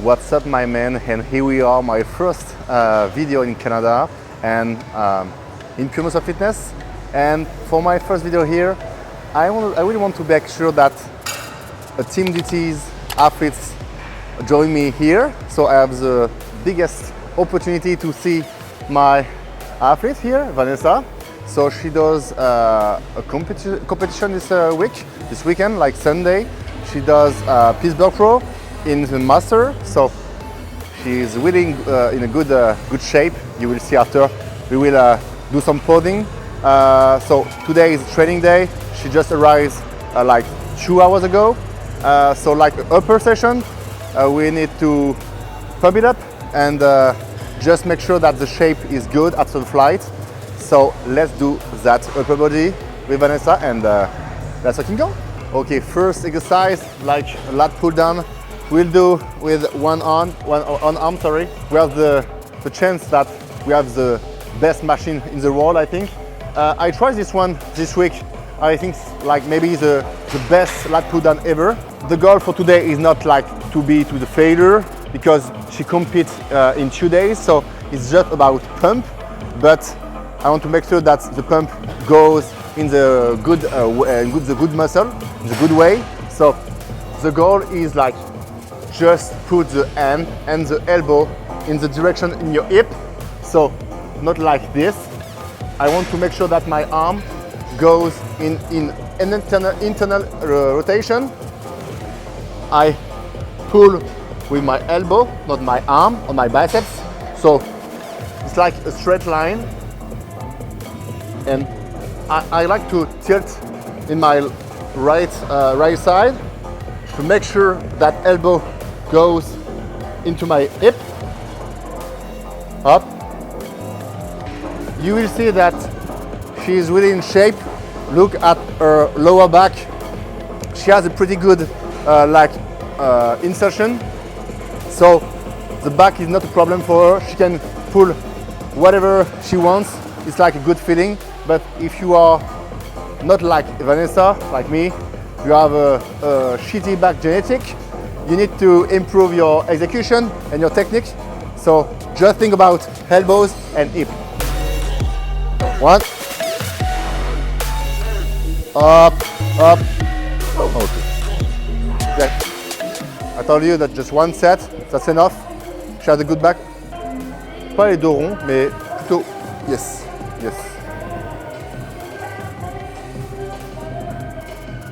What's up, my man? And here we are, my first video in Canada and in pure muscle fitness. And for my first video here, I really want to make sure that Team Duties athletes join me here. So I have the biggest opportunity to see my athlete here, Vanessa. So she does a competition this weekend, like Sunday. She does Pittsburgh Pro in the Master. So she's really in a good shape. You will see after. We will do some posing. So today is training day. She just arrived like 2 hours ago. So like upper session, we need to pump it up and just make sure that the shape is good after the flight. So let's do that upper body with Vanessa and let's fucking go. Okay, first exercise like lat pull down. We'll do with one arm, sorry. We have the chance that we have the best machine in the world, I think. I tried this one this week. I think like maybe the best lat pull down ever. The goal for today is not like to be to the failure because she competes in 2 days, so it's just about pump. But I want to make sure that the pump goes in the good muscle, in the good way. So the goal is like just put the hand and the elbow in the direction in your hip. So not like this. I want to make sure that my arm goes in an internal rotation. I pull with my elbow, not my arm, on my biceps. So it's like a straight line. And I like to tilt in my right side to make sure that elbow goes into my hip. Up. You will see that she is really in shape. Look at her lower back. She has a pretty good insertion. So the back is not a problem for her. She can pull whatever she wants. It's like a good feeling. But if you are not like Vanessa, like me, you have a shitty back genetic, you need to improve your execution and your technique. So just think about elbows and hip. One. Up. Okay. Yeah. I told you that just one set, that's enough. She has a good back. Pas les dos ronds, mais plutôt yes.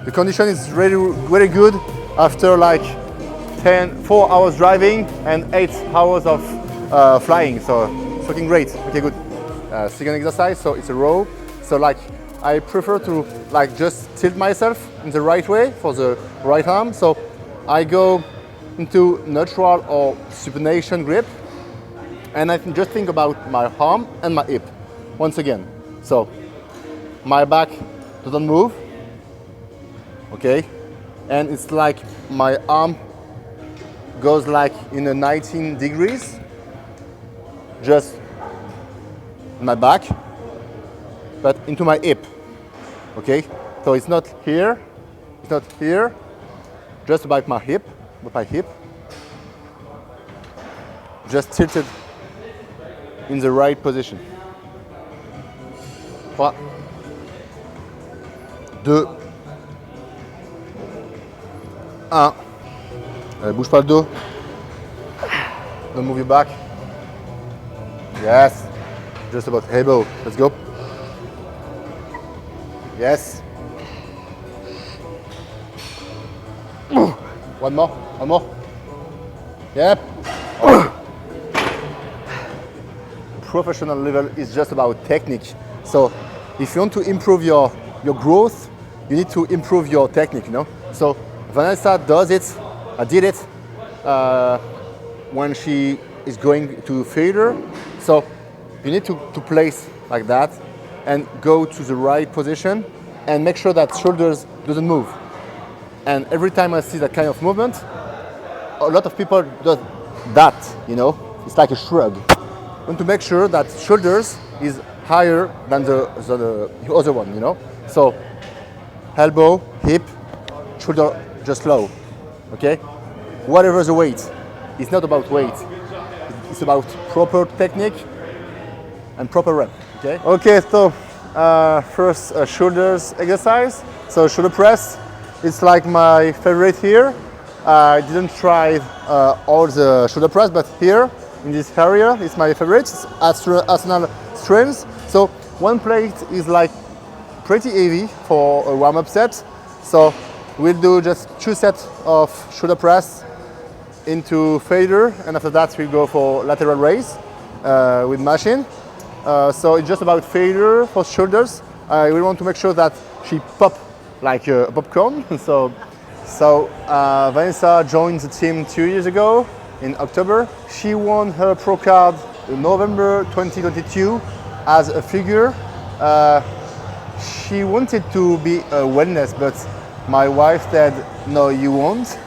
The condition is really very good after like 4 hours driving and 8 hours of flying. So it's looking great. Okay, good. Second exercise, so it's a row. So like I prefer to like just tilt myself in the right way for the right arm. So I go into neutral or supination grip, and I can just think about my arm and my hip once again. So my back doesn't move. Okay, and it's like my arm goes like in a 19 degrees, just my back, but into my hip. Okay, so it's not here, just about my hip, just tilted in the right position. 3, 2, 1. Allez, bouge pas le dos. Don't move your back. Yes. Just about elbow. Let's go. Yes. One more. Yep. Professional level is just about technique. So if you want to improve your growth, you need to improve your technique, you know? So Vanessa does it, did it when she is going to failure. So you need to place like that and go to the right position and make sure that shoulders doesn't move. And every time I see that kind of movement, a lot of people do that, you know? It's like a shrug. You want to make sure that shoulders is higher than the other one, you know? So elbow, hip, shoulder just low, okay? Whatever the weight. it's not about weight. It's about proper technique and proper rep. Okay. Okay. So first shoulders exercise. So shoulder press. It's like my favorite here. I didn't try all the shoulder press, but here in this area, it's my favorite. It's arsenal strength. So one plate is like pretty heavy for a warm-up set. So we'll do just 2 sets of shoulder press into failure, and after that we go for lateral raise with machine. So it's just about failure for shoulders. We want to make sure that she pop like a popcorn. So Vanessa joined the team 2 years ago in October. She won her pro card in November 2022 as a figure. She wanted to be a wellness, but my wife said, no, you won't.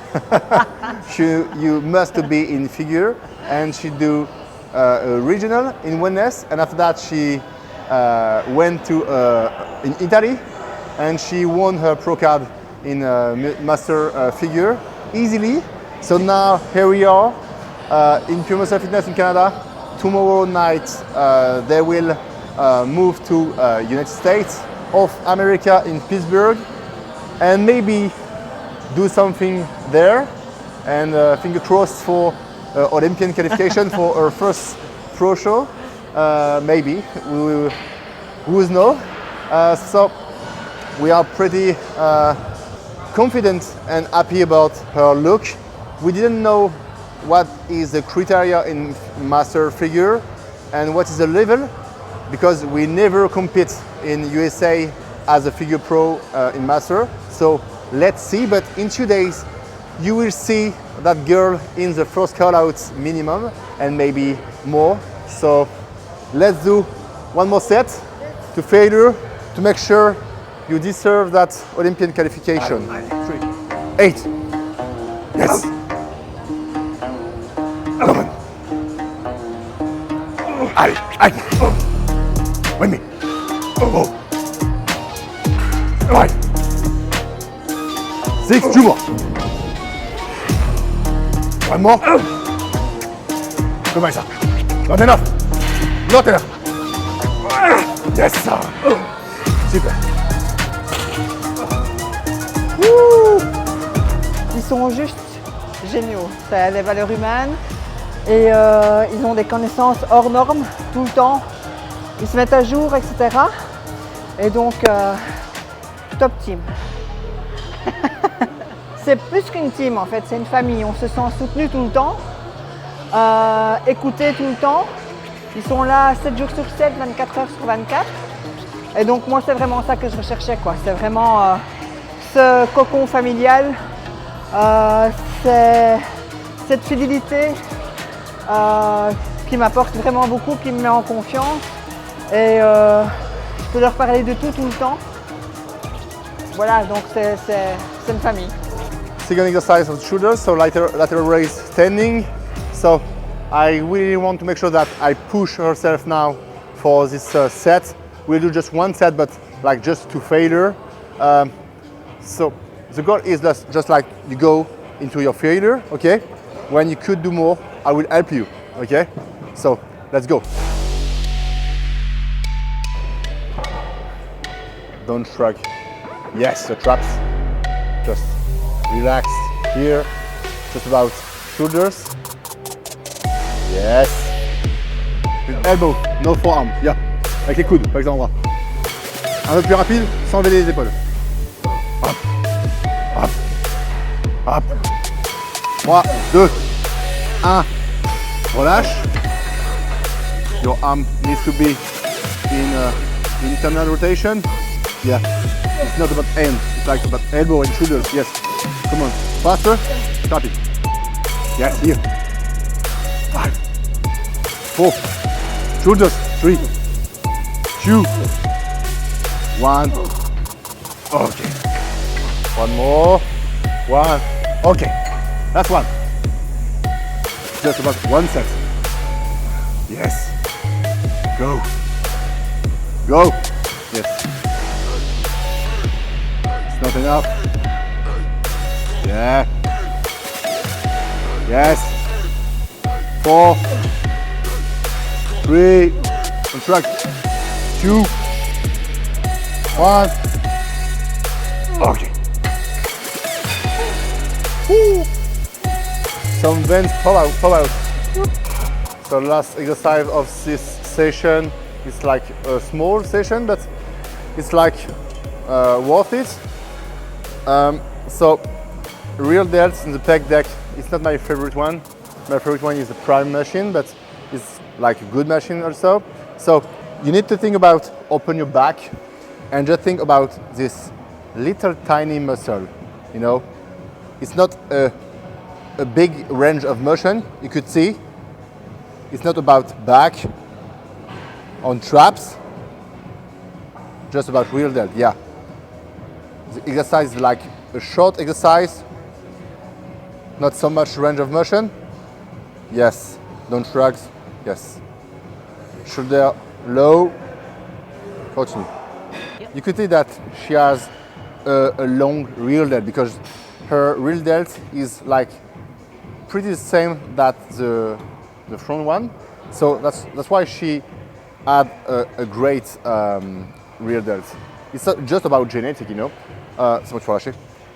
You must be in figure, and she do a regional in wellness, and after that she went to in Italy, and she won her pro card in master figure easily. So now here we are in Pure Muscle Fitness in Canada. Tomorrow night they will move to United States of America in Pittsburgh, and maybe do something there, and finger crossed for Olympian qualification for our first pro show. Maybe, who's know? So we are pretty confident and happy about her look. We didn't know what is the criteria in master figure and what is the level, because we never compete in USA as a figure pro in master. So let's see, but in 2 days you will see that girl in the first call out minimum and maybe more. So let's do one more set to failure to make sure you deserve that Olympian qualification. 8. Yes. Come on. Allez. With me. Oh. 5. 6. 2 more. One more. Comme ça. Not enough. Not enough. Yes. Super. Ils sont juste géniaux. C'est des valeurs humaines et ils ont des connaissances hors normes tout le temps. Ils se mettent à jour, etc. Et donc, top team. C'est plus qu'une team en fait, c'est une famille. On se sent soutenu tout le temps, écouté tout le temps. Ils sont là 7 jours sur 7, 24 heures sur 24. Et donc moi, c'est vraiment ça que je recherchais, quoi. C'est vraiment ce cocon familial, cette fidélité qui m'apporte vraiment beaucoup, qui me met en confiance. Et je peux leur parler de tout le temps. Voilà, donc c'est une famille. Second exercise of the shoulders, so lateral raise standing. So I really want to make sure that I push herself now for this set. We'll do just one set, but like just to failure. So the goal is just like you go into your failure, okay? When you could do more, I will help you, okay? So let's go. Don't shrug. Yes, the traps. Just relax here. Just about shoulders. Yes. With elbow, no forearm. Yeah. Avec les coudes, pas avec les endroits. Un peu plus rapide, sans lever les épaules. Hop. Hop. Hop. 3, 2, 1. Relâche. Your arm needs to be in internal rotation. Yeah. It's not about hand, it's like about elbow and shoulders. Yes. Come on. Faster. Start it. Yes, here. 5, 4. Shoulders. 3, 2, 1. Okay. One more. 1. Okay. That's one. Just about one set. Yes. Go. Go. Yes. It's not enough. Yeah. Yes. 4, 3, contract, 2, 1. Okay. Woo. Some veins pop out. So last exercise of this session is like a small session, but it's like worth it. So real delts in the pec deck, it's not my favorite one. My favorite one is the prime machine, but it's like a good machine also. So you need to think about open your back and just think about this little tiny muscle, you know. It's not a big range of motion, you could see. It's not about back on traps, just about real delt, yeah. The exercise is like a short exercise, not so much range of motion. Yes, don't shrug, yes. Shoulder low, continue. Yep. You could see that she has a long real delt because her real delt is like pretty the same that the front one. So that's why she had a great real delt. It's not just about genetic, you know. So much for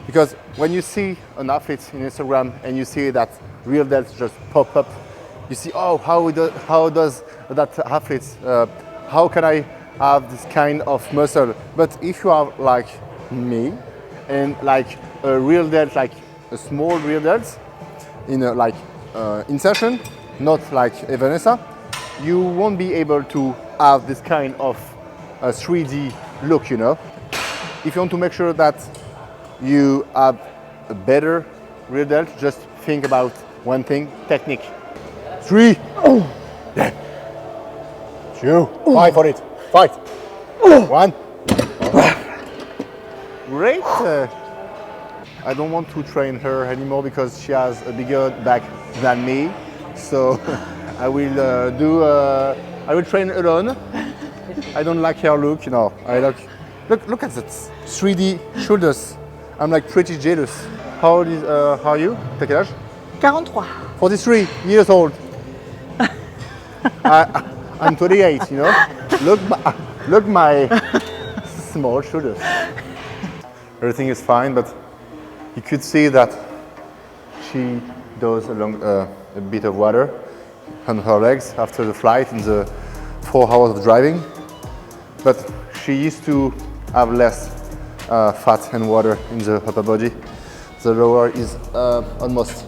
because when you see an athlete in Instagram and you see that real delts just pop up, you see, oh, how does that athlete, how can I have this kind of muscle? But if you have like me and like a real delt, like a small real delt in a like insertion, not like a Vanessa, you won't be able to have this kind of 3D look, you know. If you want to make sure that you have a better real delt, just think about one thing, technique. 3, 2, fight for it, fight. 1. Great. I don't want to train her anymore because she has a bigger back than me. So I will I will train alone. I don't like her look, you know. Look at that 3D shoulders. I'm like pretty jealous. How old are you? T'as quel âge? 43. 43 years old. I'm 28, you know. Look my small shoulders. Everything is fine, but you could see that she does a bit of water on her legs after the flight in the 4 hours of driving. But she used to have less fat and water in the upper body. The lower is almost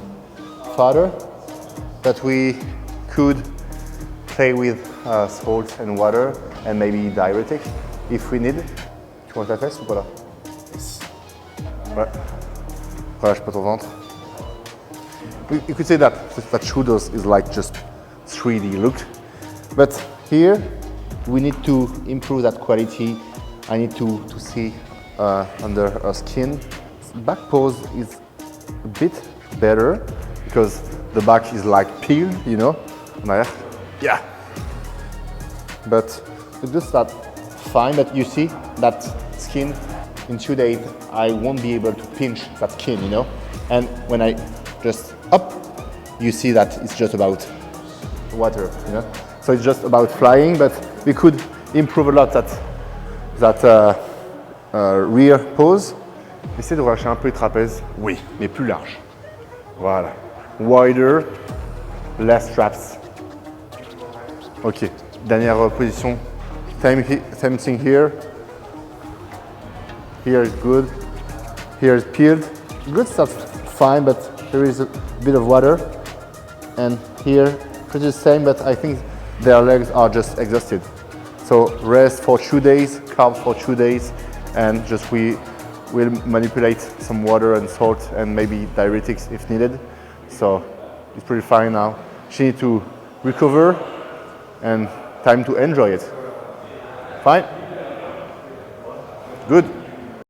fatter, but we could play with salt and water and maybe diuretic if we need. Tu vois ta fesse ou pas là? Yes. Ouais. Relâche pas ton ventre. You could say that shoulders is like just 3D look, but here we need to improve that quality. I need to see under her skin. Back pose is a bit better because the back is like peeled, you know. Yeah. But it does that fine, but you see that skin in 2 days, I won't be able to pinch that skin, you know. And when I just up, you see that it's just about water, you know. So it's just about flying, but we could improve a lot that rear pose. Essayez de relâcher un peu les trapèzes. Oui, mais plus large. Voilà. Wider, less straps. Ok. Dernière position. Same thing here. Here is good. Here is peeled. Good stuff, fine, but there is a bit of water. And here, pretty the same, but I think their legs are just exhausted. So rest for 2 days, carbs for 2 days, and just we'll manipulate some water and salt and maybe diuretics if needed. So it's pretty fine now. She needs to recover and time to enjoy it. Fine? Good.